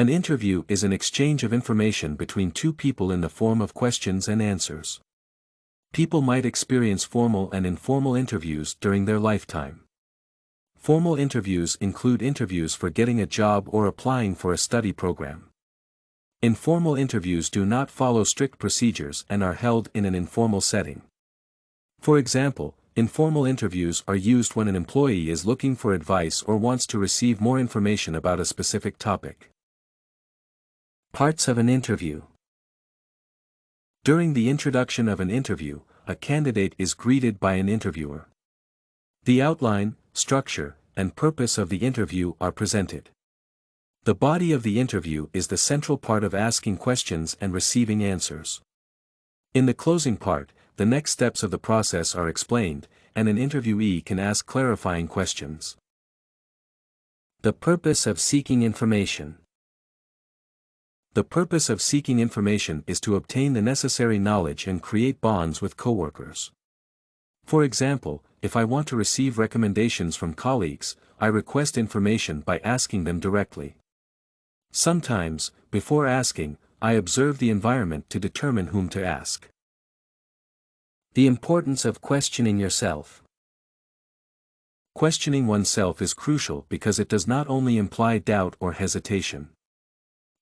An interview is an exchange of information between two people in the form of questions and answers. People might experience formal and informal interviews during their lifetime. Formal interviews include interviews for getting a job or applying for a study program. Informal interviews do not follow strict procedures and are held in an informal setting. For example, informal interviews are used when an employee is looking for advice or wants to receive more information about a specific topic. Parts of an interview. During the introduction of an interview, a candidate is greeted by an interviewer. The outline, structure, and purpose of the interview are presented. The body of the interview is the central part of asking questions and receiving answers. In the closing part, the next steps of the process are explained, and an interviewee can ask clarifying questions. The purpose of seeking information. The purpose of seeking information is to obtain the necessary knowledge and create bonds with coworkers. For example, if I want to receive recommendations from colleagues, I request information by asking them directly. Sometimes, before asking, I observe the environment to determine whom to ask. The importance of questioning yourself. Questioning oneself is crucial because it does not only imply doubt or hesitation.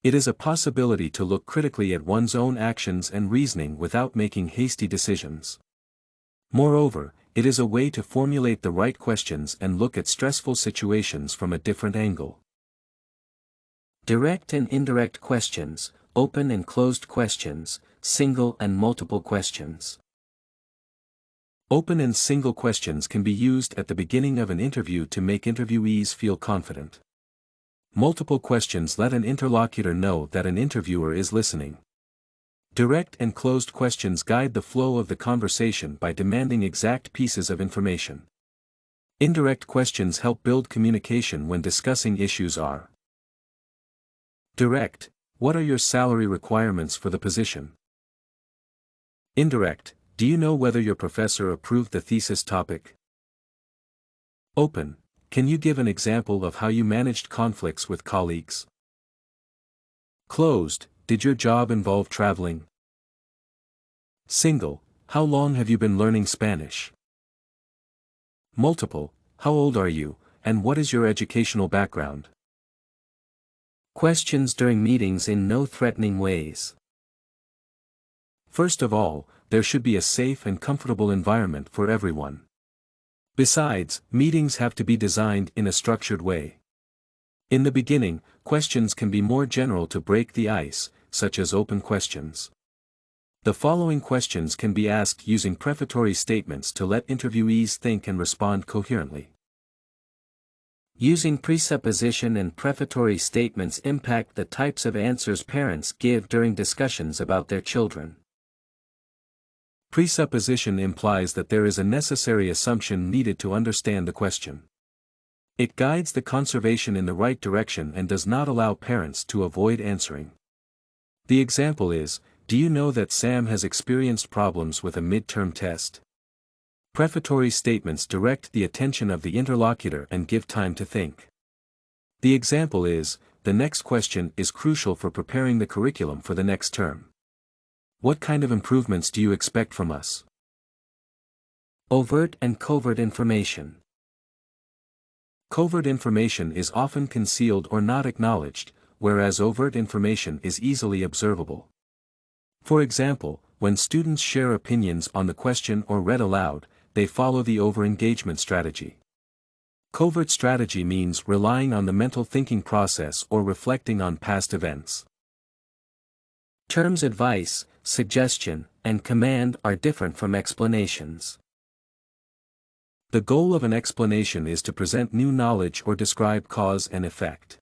It is a possibility to look critically at one's own actions and reasoning without making hasty decisions. Moreover, it is a way to formulate the right questions and look at stressful situations from a different angle. Direct and indirect questions, open and closed questions, single and multiple questions. Open and single questions can be used at the beginning of an interview to make interviewees feel confident. Multiple questions let an interlocutor know that an interviewer is listening. Direct and closed questions guide the flow of the conversation by demanding exact pieces of information. Indirect questions help build communication when discussing issues. Direct: what are your salary requirements for the position? Indirect: do you know whether your professor approved the thesis topic? Open: can you give an example of how you managed conflicts with colleagues? Closed: did your job involve traveling? Single: how long have you been learning Spanish? Multiple: how old are you, and what is your educational background? Questions during meetings in no threatening ways. First of all, there should be a safe and comfortable environment for everyone. Besides, meetings have to be designed in a structured way. In the beginning, questions can be more general to break the ice, such as open questions. The following questions can be asked using prefatory statements to let interviewees think and respond coherently. Using presupposition and prefatory statements impact the types of answers parents give during discussions about their children. Presupposition implies that there is a necessary assumption needed to understand the question. It guides the conversation in the right direction and does not allow parents to avoid answering. The example is, do you know that Sam has experienced problems with a midterm test? Prefatory statements direct the attention of the interlocutor and give time to think. The example is, the next question is crucial for preparing the curriculum for the next term. What kind of improvements do you expect from us? Overt and covert information. Covert information is often concealed or not acknowledged, whereas overt information is easily observable. For example, when students share opinions on the question or read aloud, they follow the over-engagement strategy. Covert strategy means relying on the mental thinking process or reflecting on past events. Terms advice, suggestion, and command are different from explanations. The goal of an explanation is to present new knowledge or describe cause and effect.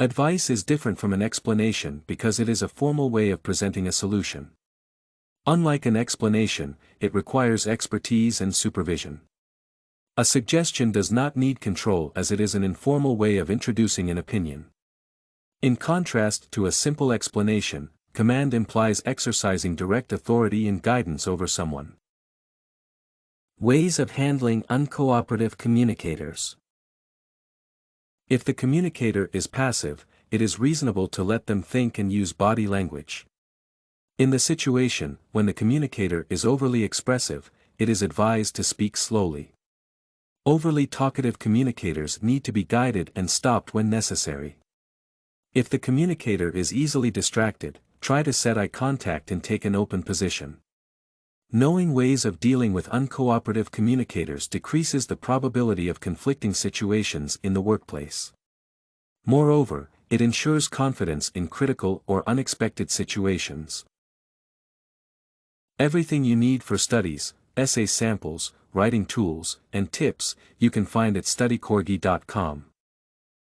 Advice is different from an explanation because it is a formal way of presenting a solution. Unlike an explanation, it requires expertise and supervision. A suggestion does not need control as it is an informal way of introducing an opinion. In contrast to a simple explanation, command implies exercising direct authority and guidance over someone. Ways of handling uncooperative communicators. If the communicator is passive, it is reasonable to let them think and use body language. In the situation, when the communicator is overly expressive, it is advised to speak slowly. Overly talkative communicators need to be guided and stopped when necessary. If the communicator is easily distracted, try to set eye contact and take an open position. Knowing ways of dealing with uncooperative communicators decreases the probability of conflicting situations in the workplace. Moreover, it ensures confidence in critical or unexpected situations. Everything you need for studies, essay samples, writing tools, and tips, you can find at studycorgi.com.